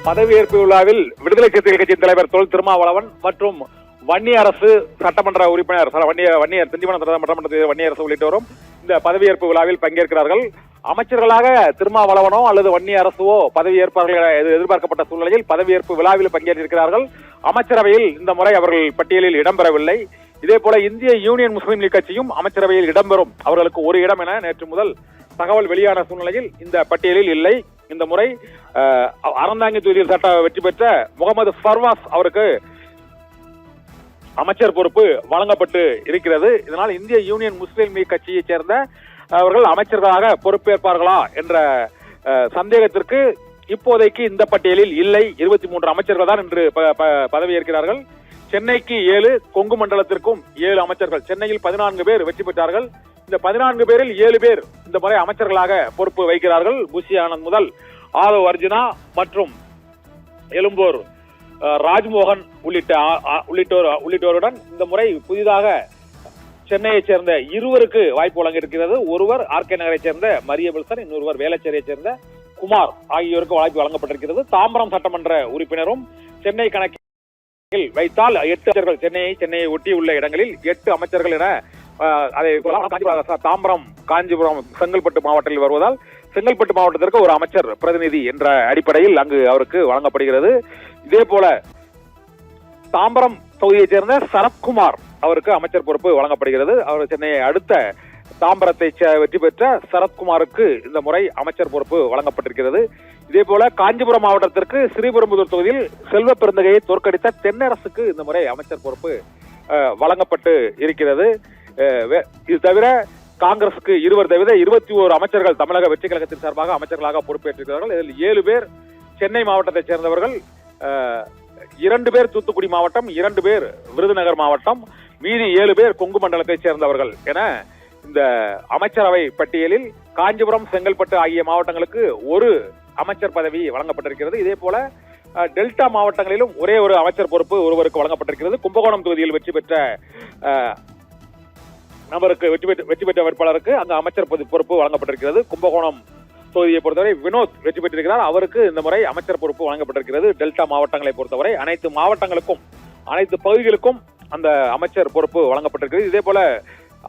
பதவியேற்பு விழாவில் விடுதலை சிறுத்தைகள் கட்சியின் தலைவர் தொல் திருமாவளவன் மற்றும் வன்னியரசு சட்டமன்ற உறுப்பினர் வன்னியர் திண்டிவனம் சட்டமன்ற வன்னியரசு உள்ளிட்டோரும் இந்த பதவியேற்பு விழாவில் பங்கேற்கிறார்கள். அமைச்சர்களாக திருமாவளவனோ அல்லது வன்னியரசுவோ பதவியேற்பார்கள் எதிர்பார்க்கப்பட்ட சூழ்நிலையில் பதவியேற்பு விழாவில் பங்கேற்றிருக்கிறார்கள். அமைச்சரவையில் இந்த முறை அவர்கள் பட்டியலில் இடம்பெறவில்லை. இதே போல இந்திய யூனியன் முஸ்லீம் லீக் கட்சியும் அமைச்சரவையில் இடம்பெறும், அவர்களுக்கு ஒரு இடம் என நேற்று முதல் தகவல் வெளியான சூழ்நிலையில் இந்த பட்டியலில் இல்லை. இந்த முறை அறந்தாங்கி தொகுதியில் சட்ட வெற்றி பெற்ற முகமது ஃபர்வாஸ் அவருக்கு அமைச்சர் பொறுப்பு வழங்கப்பட்டு இருக்கிறது. இதனால் இந்திய யூனியன் முஸ்லீம் லீக் கட்சியைச் சேர்ந்த அவர்கள் அமைச்சர்களாக பொறுப்பேற்பார்களா என்ற சந்தேகத்திற்கு இப்போதைக்கு இந்த பட்டியலில் இல்லை. 23 அமைச்சர்கள் தான் இன்று பதவியேற்கிறார்கள். சென்னைக்கு 7, கொங்கு மண்டலத்திற்கும் 7 அமைச்சர்கள். சென்னையில் 14 பேர் வெற்றி பெற்றார்கள். இந்த 14 பேரில் 7 பேர் இந்த முறை அமைச்சர்களாக பொறுப்பு வைக்கிறார்கள். புஷி ஆனந்த் முதல் ஆதவ் அர்ஜுனா மற்றும் எழும்பூர் ராஜ்மோகன் உள்ளிட்டோருடன் இந்த முறை புதிதாக சென்னையைச் சேர்ந்த 2 வாய்ப்பு வழங்கியிருக்கிறது. ஒருவர் ஆர்கே நகரை சேர்ந்த மரியபில்சன், இன்னொருவர் வேளச்சேரியை சேர்ந்த குமார் ஆகியோருக்கு வாய்ப்பு வழங்கப்பட்டிருக்கிறது. தாம்பரம் சட்டமன்ற உறுப்பினரும் சென்னை கணக்கில் வைத்தால் 8 அமைச்சர்கள், சென்னையை ஒட்டியுள்ள இடங்களில் 8 அமைச்சர்கள் என அதை தாம்பரம், காஞ்சிபுரம், செங்கல்பட்டு மாவட்டத்தில் வருவதால் செங்கல்பட்டு மாவட்டத்திற்கு ஒரு அமைச்சர் பிரதிநிதி என்ற அடிப்படையில் அங்கு அவருக்கு வழங்கப்படுகிறது. இதே போல தாம்பரம் தொகுதியைச் சேர்ந்த சரத்குமார் அவருக்கு அமைச்சர் பொறுப்பு வழங்கப்படுகிறது. அவர் சென்னையை அடுத்த தாம்பரத்தை வெற்றி பெற்ற சரத்குமாருக்கு இந்த முறை அமைச்சர் பொறுப்பு வழங்கப்பட்டிருக்கிறது. இதே போல காஞ்சிபுரம் மாவட்டத்திற்கு ஸ்ரீபெரும்புதூர் தொகுதியில் செல்வ பெருந்தகையை தோற்கடித்த தென்னரசுக்கு இந்த முறை அமைச்சர் பொறுப்பு வழங்கப்பட்டு இருக்கிறது. இது தவிர காங்கிரசுக்கு 20 தவிர 21 அமைச்சர்கள் தமிழக வெற்றி கழகத்தின் சார்பாக அமைச்சர்களாக பொறுப்பேற்றிருக்கிறார்கள். இதில் 7 பேர் சென்னை மாவட்டத்தைச் சேர்ந்தவர்கள், 2 பேர் தூத்துக்குடி மாவட்டம், 2 பேர் விருதுநகர் மாவட்டம், மீதி 7 பேர் கொங்கு மண்டலத்தைச் சேர்ந்தவர்கள் என இந்த அமைச்சரவை பட்டியலில் காஞ்சிபுரம், செங்கல்பட்டு ஆகிய மாவட்டங்களுக்கு ஒரு அமைச்சர் பதவி வழங்கப்பட்டிருக்கிறது. இதே போல டெல்டா மாவட்டங்களிலும் ஒரே ஒரு அமைச்சர் பொறுப்பு ஒருவருக்கு வழங்கப்பட்டிருக்கிறது. கும்பகோணம் தொகுதியில் வெற்றி பெற்ற நபருக்கு வெற்றி பெற்ற வேட்பாளருக்கு அந்த அமைச்சர் பொறுப்பு வழங்கப்பட்டிருக்கிறது. கும்பகோணம் தொகுதியை பொறுத்தவரை வினோத் வெற்றி பெற்றிருக்கிறார், அவருக்கு இந்த முறை அமைச்சர் பொறுப்பு வழங்கப்பட்டிருக்கிறது. டெல்டா மாவட்டங்களை பொறுத்தவரை அனைத்து மாவட்டங்களுக்கும் அனைத்து பகுதிகளுக்கும் அந்த அமைச்சர் பொறுப்பு வழங்கப்பட்டிருக்கிறது. இதே போல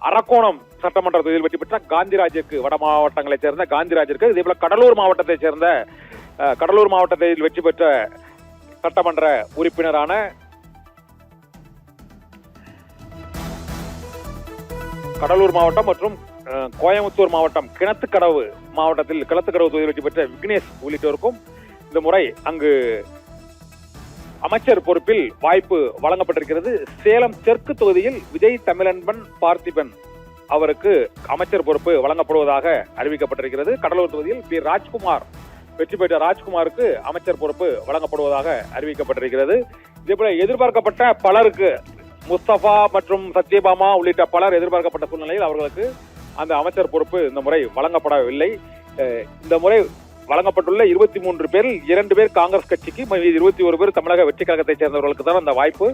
அரக்கோணம் சட்டமன்ற தொகுதியில் வெற்றி பெற்ற காந்திராஜுக்கு, வட மாவட்டங்களைச் சேர்ந்த காந்திராஜிற்கு, இதே போல கடலூர் மாவட்டத்தைச் சேர்ந்த கடலூர் மாவட்டத்தில் வெற்றி பெற்ற சட்டமன்ற உறுப்பினரான கடலூர் மாவட்டம் மற்றும் கோயம்புத்தூர் மாவட்டம் கிணத்துக்கடவு தொகுதியில் வெற்றி பெற்ற விக்னேஷ் உள்ளிட்டோருக்கும் இந்த முறை அங்கு அமைச்சர் பொறுப்பில் வாய்ப்பு வழங்கப்பட்டிருக்கிறது. சேலம் தெற்கு தொகுதியில் விஜய் தமிழன்பன் பார்த்திபன் அவருக்கு அமைச்சர் பொறுப்பு வழங்கப்படுவதாக அறிவிக்கப்பட்டிருக்கிறது. கடலூர் தொகுதியில் பி ராஜ்குமார் வெற்றி பெற்ற ராஜ்குமாருக்கு அமைச்சர் பொறுப்பு வழங்கப்படுவதாக அறிவிக்கப்பட்டிருக்கிறது. இதேபோல எதிர்பார்க்கப்பட்ட பலருக்கு, முஸ்தபா மற்றும் சத்யபாமா உள்ளிட்ட பலர் எதிர்பார்க்கப்பட்ட சூழ்நிலையில் அவர்களுக்கு அந்த அமைச்சர் பொறுப்பு இந்த முறை வழங்கப்படவில்லை. இந்த முறை வழங்கப்பட்டுள்ள 23 பேரில் 2 பேர் காங்கிரஸ் கட்சிக்கு, 21 பேர் தமிழக வெற்றி கழகத்தைச் சேர்ந்தவர்களுக்கு தான் அந்த வாய்ப்பு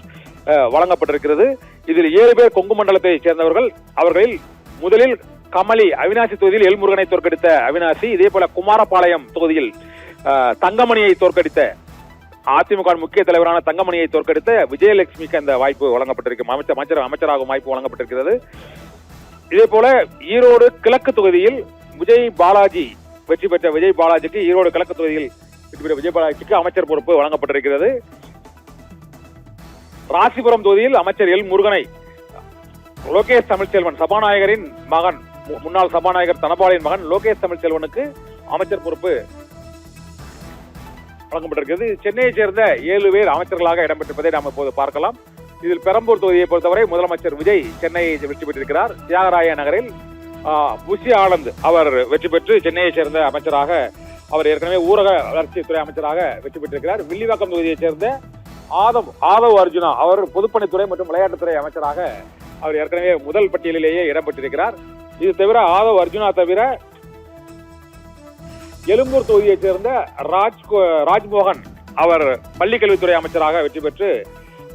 வழங்கப்பட்டிருக்கிறது. இதில் 7 பேர் கொங்கு மண்டலத்தை சேர்ந்தவர்கள். அவர்களில் முதலில் கமலி அவினாசி தொகுதியில் எல்முருகனை தோற்கடித்த அவினாசி, இதே போல குமாரபாளையம் தொகுதியில் தங்கமணியை தோற்கடித்த அதிமுக முக்கிய தலைவரான தங்கமணியை தோற்கடித்த விஜயலட்சுமிக்கு அந்த வாய்ப்பு வழங்கப்பட்டிருக்கிறது. அமைச்சராகும் வாய்ப்பு வழங்கப்பட்டிருக்கிறது. இதே போல ஈரோடு கிழக்கு தொகுதியில் வெற்றி பெற்ற விஜய் பாலாஜிக்கு, ஈரோடு கிழக்கு தொகுதியில் வெற்றி பெற்ற விஜய் பாலாஜிக்கு அமைச்சர் பொறுப்பு வழங்கப்பட்டிருக்கிறது. ராசிபுரம் தொகுதியில் அமைச்சர் எல் முருகனை லோகேஷ் தமிழ்ச்செல்வன், சபாநாயகரின் மகன், முன்னாள் சபாநாயகர் தனபாலின் மகன் லோகேஷ் தமிழ்ச்செல்வனுக்கு அமைச்சர் பொறுப்பு வழங்கப்பட்டிருக்கிறது. சென்னையை சேர்ந்த 7 பேர் அமைச்சர்களாக இடம்பெற்றிருப்பதை நாம் இப்போது பார்க்கலாம். இதில் பெரம்பூர் தொகுதியை பொறுத்தவரை முதலமைச்சர் விஜய் சென்னையை வெற்றி பெற்றிருக்கிறார். தியாகராய நகரில் புஷி ஆனந்த் அவர் வெற்றி பெற்று சென்னையை சேர்ந்த அமைச்சராக, அவர் ஏற்கனவே ஊரக வளர்ச்சித்துறை அமைச்சராக வெற்றி பெற்றிருக்கிறார். வில்லிவாக்கம் தொகுதியைச் சேர்ந்த ஆதவ் அர்ஜுனா அவர் பொதுப்பணித்துறை மற்றும் விளையாட்டுத்துறை அமைச்சராக அவர் ஏற்கனவே முதல் பட்டியலிலேயே இடம்பெற்றிருக்கிறார். இது தவிர ஆதவ் அர்ஜுனா தவிர எழும்பூர் தொகுதியைச் சேர்ந்த ராஜ்மோகன் அவர் பள்ளிக்கல்வித்துறை அமைச்சராக வெற்றி பெற்று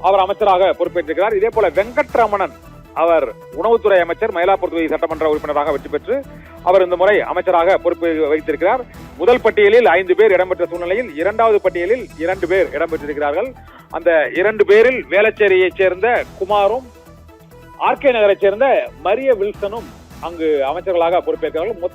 அவர் அமைச்சராக பொறுப்பேற்றிருக்கிறார். இதே போல வெங்கட்ரமணன் அவர் உணவுத்துறை அமைச்சர், மயிலாப்பூர் தொகுதி சட்டமன்ற உறுப்பினராக வெற்றி பெற்று அவர் இந்த முறை அமைச்சராக பொறுப்பு வைத்திருக்கிறார். முதல் பட்டியலில் 5 பேர் இடம்பெற்ற சூழ்நிலையில் இரண்டாவது பட்டியலில் 2 பேர் இடம்பெற்றிருக்கிறார்கள். அந்த 2 பேரில் வேளச்சேரியைச் சேர்ந்த குமாரும் ஆர்கே நகரை சேர்ந்த மரிய வில்சனும் அங்கு அமைச்சர்களாக பொறுப்பேற்கிறார்கள்.